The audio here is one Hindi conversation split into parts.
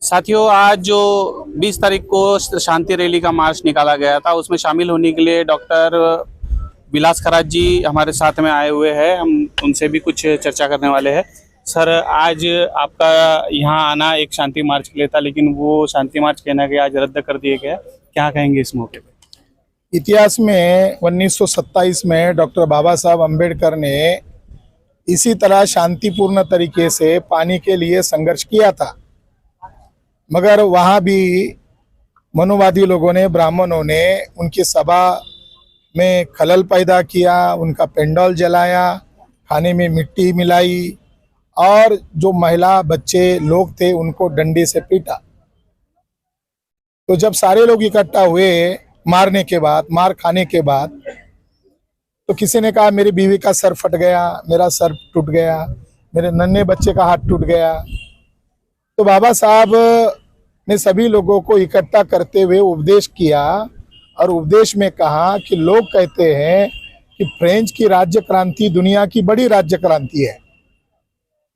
साथियों, आज जो 20 तारीख को शांति रैली का मार्च निकाला गया था, उसमें शामिल होने के लिए डॉक्टर विलास खरात जी हमारे साथ में आए हुए हैं। हम उनसे भी कुछ चर्चा करने वाले हैं। सर, आज आपका यहाँ आना एक शांति मार्च के लिए था, लेकिन वो शांति मार्च कहना गया आज रद्द कर दिया गया। क्या कहेंगे इस मौके पे? इतिहास में 1927 में डॉक्टर बाबा साहब अम्बेडकर ने इसी तरह शांतिपूर्ण तरीके से पानी के लिए संघर्ष किया था, मगर वहाँ भी मनुवादी लोगों ने, ब्राह्मणों ने उनकी सभा में खलल पैदा किया, उनका पेंडोल जलाया, खाने में मिट्टी मिलाई और जो महिला बच्चे लोग थे उनको डंडे से पीटा। तो जब सारे लोग इकट्ठा हुए मारने के बाद, मार खाने के बाद, तो किसी ने कहा मेरी बीवी का सर फट गया, मेरा सर टूट गया, मेरे नन्हे बच्चे का हाथ टूट गया। तो बाबा साहब ने सभी लोगों को इकट्ठा करते हुए उपदेश किया और उपदेश में कहा कि लोग कहते हैं कि फ्रेंच की राज्य क्रांति दुनिया की बड़ी राज्य क्रांति है,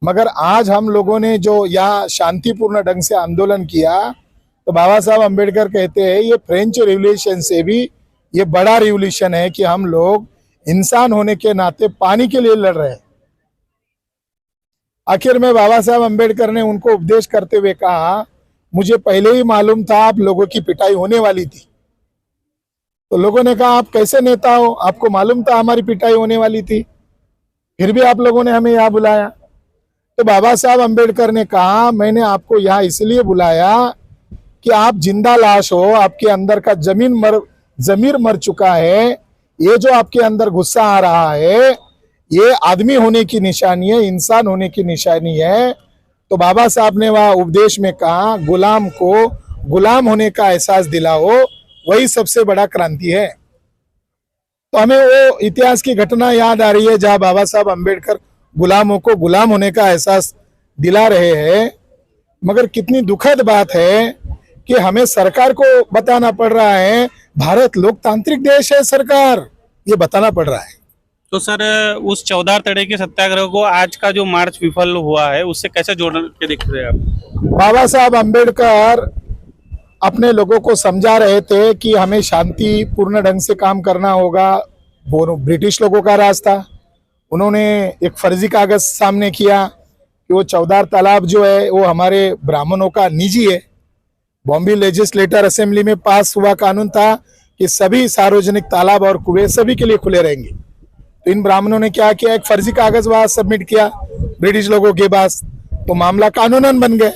मगर आज हम लोगों ने जो यहाँ शांतिपूर्ण ढंग से आंदोलन किया, तो बाबा साहब अम्बेडकर कहते हैं ये फ्रेंच रिवॉल्यूशन से भी ये बड़ा रिवॉल्यूशन है कि हम लोग इंसान होने के नाते पानी के लिए लड़ रहे हैं। आखिर में बाबा साहब अम्बेडकर ने उनको उपदेश करते हुए कहा, मुझे पहले ही मालूम था आप लोगों की पिटाई होने वाली थी। तो लोगों ने कहा आप कैसे नेता हो, आपको मालूम था हमारी पिटाई होने वाली थी, फिर भी आप लोगों ने हमें यहाँ बुलाया। तो बाबा साहब अम्बेडकर ने कहा मैंने आपको यहाँ इसलिए बुलाया कि आप जिंदा लाश हो, आपके अंदर का जमीर मर चुका है। ये जो आपके अंदर गुस्सा आ रहा है ये आदमी होने की निशानी है, इंसान होने की निशानी है। तो बाबा साहब ने वह उपदेश में कहा गुलाम को गुलाम होने का एहसास दिलाओ, वही सबसे बड़ा क्रांति है। तो हमें वो इतिहास की घटना याद आ रही है जहां बाबा साहब अम्बेडकर गुलामों को गुलाम होने का एहसास दिला रहे हैं। मगर कितनी दुखद बात है कि हमें सरकार को बताना पड़ रहा है, भारत लोकतांत्रिक देश है, सरकार ये बताना पड़ रहा है। तो सर, उस 14 तड़े के सत्याग्रह को आज का जो मार्च विफल हुआ है उससे कैसे जोड़ के देख रहे हैं आप? बाबा साहब अम्बेडकर अपने लोगों को समझा रहे थे कि हमें शांतिपूर्ण ढंग से काम करना होगा। वो ब्रिटिश लोगों का रास्ता, उन्होंने एक फर्जी कागज सामने किया कि वो 14 तालाब जो है वो हमारे ब्राह्मणों का निजी है। बॉम्बे लेजिस्लेटर असेंबली में पास हुआ कानून था कि सभी सार्वजनिक तालाब और कुएं सभी के लिए खुले रहेंगे। तो इन ब्राह्मणों ने क्या किया, एक फर्जी कागज वहां सबमिट किया ब्रिटिश लोगों के पास, तो मामला कानूनन बन गए।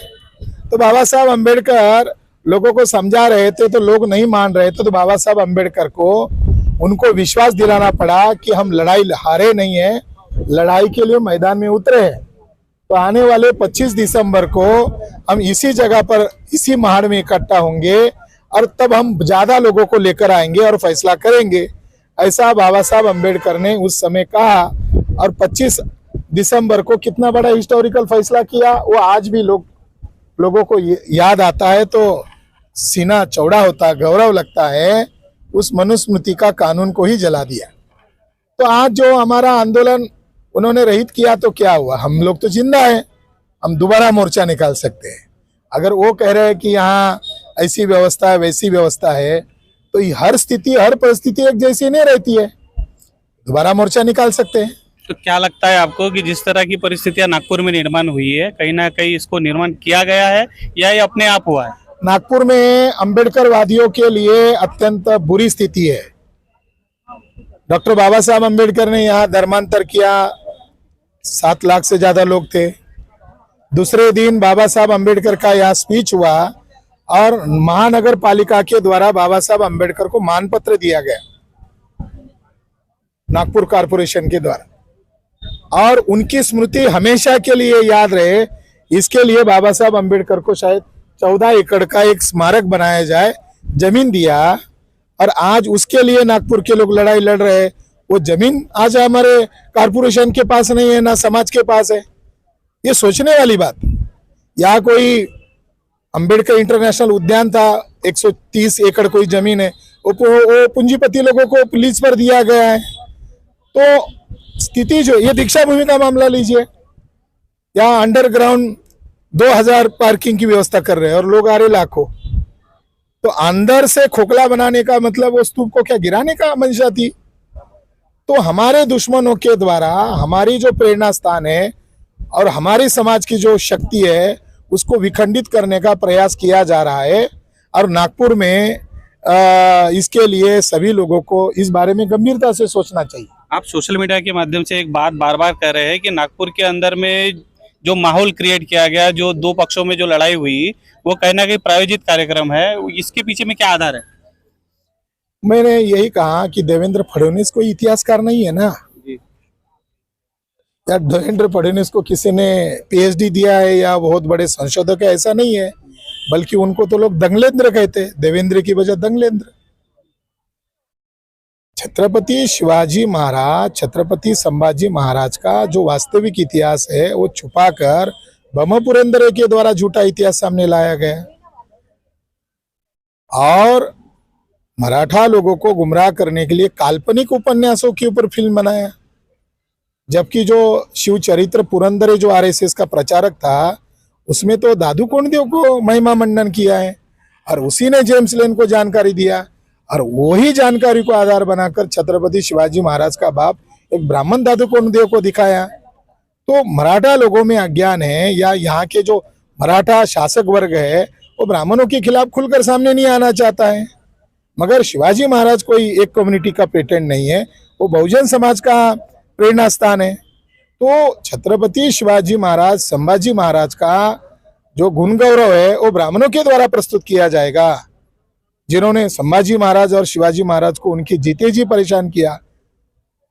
तो बाबा साहब अम्बेडकर लोगों को समझा रहे थे तो लोग नहीं मान रहे थे। तो बाबा साहब अम्बेडकर को उनको विश्वास दिलाना पड़ा कि हम लड़ाई हारे नहीं है, लड़ाई के लिए मैदान में उतरे हैं। तो आने वाले 25 दिसंबर को हम इसी जगह पर, इसी महाड़ में इकट्ठा होंगे और तब हम ज्यादा लोगों को लेकर आएंगे और फैसला करेंगे, ऐसा बाबा साहब अम्बेडकर ने उस समय कहा। और 25 दिसंबर को कितना बड़ा हिस्टोरिकल फैसला किया वो आज भी लोगों को याद आता है तो सीना चौड़ा होता, गौरव लगता है। उस मनुस्मृति का कानून को ही जला दिया। तो आज जो हमारा आंदोलन उन्होंने रहित किया तो क्या हुआ, हम लोग तो जिंदा हैं, हम दोबारा मोर्चा निकाल सकते हैं। अगर वो कह रहे हैं कि यहाँ ऐसी व्यवस्था है वैसी व्यवस्था है, तो हर स्थिति, हर परिस्थिति एक जैसी नहीं रहती है, दोबारा मोर्चा निकाल सकते हैं। तो क्या लगता है आपको कि जिस तरह की परिस्थितियां नागपुर में निर्माण हुई है, कहीं ना कहीं इसको निर्माण किया गया है या ये अपने आप हुआ है? नागपुर में अम्बेडकर वादियों के लिए अत्यंत बुरी स्थिति है। डॉक्टर बाबा साहब अम्बेडकर ने यहाँ धर्मांतर किया, 7 लाख से ज्यादा लोग थे। दूसरे दिन बाबा साहब अम्बेडकर का यहाँ स्पीच हुआ और महानगर पालिका के द्वारा बाबा साहब अम्बेडकर को मानपत्र दिया गया, नागपुर कॉरपोरेशन के द्वारा, और उनकी स्मृति हमेशा के लिए याद रहे, इसके लिए बाबा साहब अम्बेडकर को शायद 14 एकड़ का एक स्मारक बनाया जाए, जमीन दिया। और आज उसके लिए नागपुर के लोग लड़ाई लड़ रहे हैं। वो जमीन आज हमारे कॉरपोरेशन के पास नहीं है, ना समाज के पास है। ये सोचने वाली बात। यहाँ कोई अंबेडकर इंटरनेशनल उद्यान था, 130 एकड़ कोई जमीन है, वो पूंजीपति लोगों को लीज पर दिया गया है। तो स्थिति जो, ये दीक्षा भूमि का मामला लीजिए, यहाँ अंडरग्राउंड 2000 पार्किंग की व्यवस्था कर रहे हैं और लोग आ रहे लाखों। तो अंदर से खोखला बनाने का मतलब वो स्तूप को क्या गिराने का मंशा थी। तो हमारे दुश्मनों के द्वारा हमारी जो प्रेरणा स्थान है और हमारी समाज की जो शक्ति है उसको विखंडित करने का प्रयास किया जा रहा है। और नागपुर में इसके लिए सभी लोगों को इस बारे में गंभीरता से सोचना चाहिए। आप सोशल मीडिया के माध्यम से एक बात बार बार कह रहे हैं कि नागपुर के अंदर में जो माहौल क्रिएट किया गया, जो दो पक्षों में जो लड़ाई हुई, वो कहीं ना कहीं प्रायोजित कार्यक्रम है। इसके पीछे में क्या आधार है? मैंने यही कहा कि देवेंद्र फडणवीस कोई इतिहासकार नहीं है ना। या देवेंद्र फडणवीस को किसी ने पीएचडी दिया है या बहुत बड़े संशोधक है, ऐसा नहीं है। बल्कि उनको तो लोग दंगलेंद्र कहते हैं, देवेंद्र की वजह दंगलेंद्र। छत्रपति शिवाजी महाराज, छत्रपति संभाजी महाराज का जो वास्तविक इतिहास है वो छुपाकर ब्रह्मपुरेंद्र के द्वारा झूठा इतिहास सामने लाया गया और मराठा लोगों को गुमराह करने के लिए काल्पनिक उपन्यासों के ऊपर फिल्म बनाया। जबकि जो शिव चरित्र पुरंदरे जो आरएसएस का प्रचारक था उसमें तो दादू कोंडदेव को महिमा मंडन किया है और उसी ने जेम्स लेन को जानकारी दिया और वही जानकारी को आधार बनाकर छत्रपति शिवाजी महाराज का बाप एक ब्राह्मण दादू कोंडदेव को दिखाया। तो मराठा लोगों में अज्ञान है या यहाँ के जो मराठा शासक वर्ग है वो ब्राह्मणों के खिलाफ खुलकर सामने नहीं आना चाहता है। मगर शिवाजी महाराज कोई एक कम्युनिटी का पेटेंट नहीं है, वो बहुजन समाज का प्रेरणा स्थान है। तो छत्रपति शिवाजी महाराज संभाजी महाराज का जो गुण गौरव है वो ब्राह्मणों के द्वारा प्रस्तुत किया जाएगा, जिन्होंने संभाजी महाराज और शिवाजी महाराज को उनकी जीते जी परेशान किया।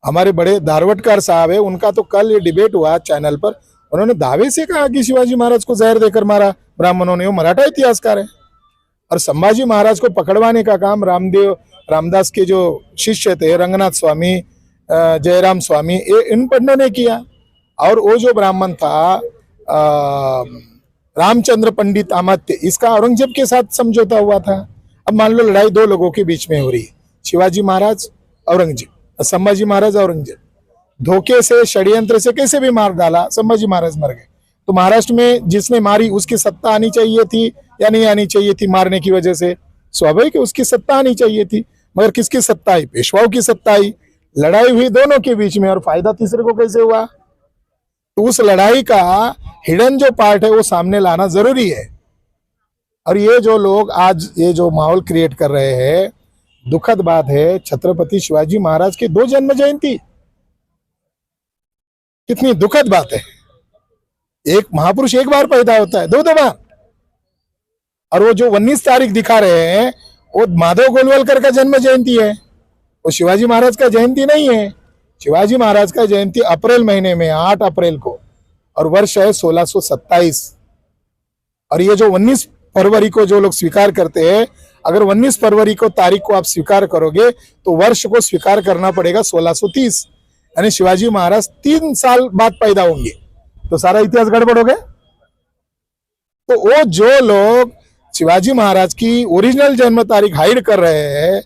हमारे बड़े धारवटकर साहब है, उनका तो कल ये डिबेट हुआ चैनल पर, उन्होंने दावे से कहा कि शिवाजी महाराज को जहर देकर मारा ब्राह्मणों ने। वो मराठा इतिहासकार है। और संभाजी महाराज को पकड़वाने का काम रामदास के जो शिष्य थे रंगनाथ स्वामी, जयराम स्वामी, इन पंडितों ने किया। और वो जो ब्राह्मण था रामचंद्र पंडित आमात्य, इसका औरंगजेब के साथ समझौता हुआ था। अब मान लो लड़ाई दो लोगों के बीच में हो रही है, शिवाजी महाराज औरंगजेब, संभाजी महाराज औरंगजेब। धोखे से षड्यंत्र से कैसे भी मार डाला, संभाजी महाराज मर गए। तो महाराष्ट्र में जिसने मारी उसकी सत्ता आनी चाहिए थी या नहीं आनी चाहिए थी? मारने की वजह से स्वाभाविक है उसकी सत्ता आनी चाहिए थी, मगर किसकी सत्ता आई? पेशवाओं की सत्ता आई। लड़ाई हुई दोनों के बीच में और फायदा तीसरे को कैसे हुआ? तो उस लड़ाई का हिडन जो पार्ट है वो सामने लाना जरूरी है। और ये जो लोग आज ये जो माहौल क्रिएट कर रहे हैं, दुखद बात है। छत्रपति शिवाजी महाराज की 2 जन्म जयंती, कितनी दुखद बात है। एक महापुरुष एक बार पैदा होता है, 2 बार। और वो जो 19 तारीख दिखा रहे हैं वो माधव गोलवलकर का जन्म जयंती है, वो शिवाजी महाराज का जयंती नहीं है। शिवाजी महाराज का जयंती अप्रैल महीने में 8 अप्रैल को, और वर्ष है 1627। और ये जो 19 फरवरी को जो लोग स्वीकार करते हैं, अगर 19 फरवरी को तारीख को आप स्वीकार करोगे तो वर्ष को स्वीकार करना पड़ेगा 1630, यानी शिवाजी महाराज 3 साल बाद पैदा होंगे। तो सारा इतिहास गड़बड़ हो गया। तो वो जो लोग शिवाजी महाराज की ओरिजिनल जन्म तारीख हाइड कर रहे हैं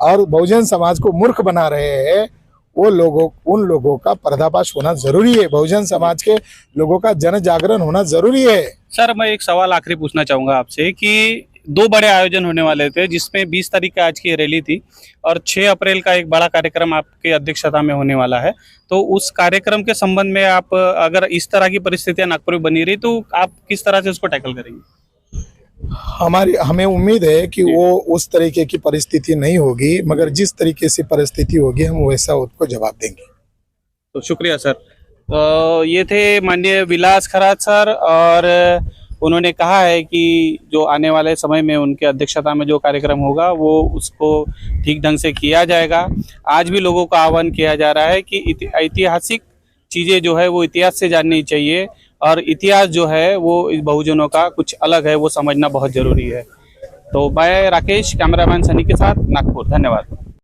और बहुजन समाज को मूर्ख बना रहे हैं, वो लोगों उन लोगों का पर्दाफाश होना जरूरी है। बहुजन समाज के लोगों का जन जागरण होना जरूरी है। सर, मैं एक सवाल आखिरी पूछना चाहूंगा आपसे कि 2 बड़े आयोजन होने वाले थे, जिसमें 20 तारीख का आज की रैली थी और 6 अप्रैल का एक बड़ा कार्यक्रम आपके अध्यक्षता में होने वाला है। तो उस कार्यक्रम के संबंध में आप, अगर इस तरह की परिस्थितियां नागपुर में बनी रही तो आप किस तरह से उसको टैकल करेंगे? हमें उम्मीद है कि वो उस तरीके की परिस्थिति नहीं होगी, मगर जिस तरीके से परिस्थिति होगी हम वैसा उसको जवाब देंगे। तो शुक्रिया सर। तो ये थे माननीय विलास खरात सर, और उन्होंने कहा है कि जो आने वाले समय में उनके अध्यक्षता में जो कार्यक्रम होगा वो उसको ठीक ढंग से किया जाएगा। आज भी लोगों का आह्वान किया जा रहा है कि ऐतिहासिक चीज़ें जो है वो इतिहास से जाननी चाहिए, और इतिहास जो है वो इस बहुजनों का कुछ अलग है, वो समझना बहुत ज़रूरी है। तो मैं राकेश, कैमरामैन सनी के साथ, नागपुर। धन्यवाद।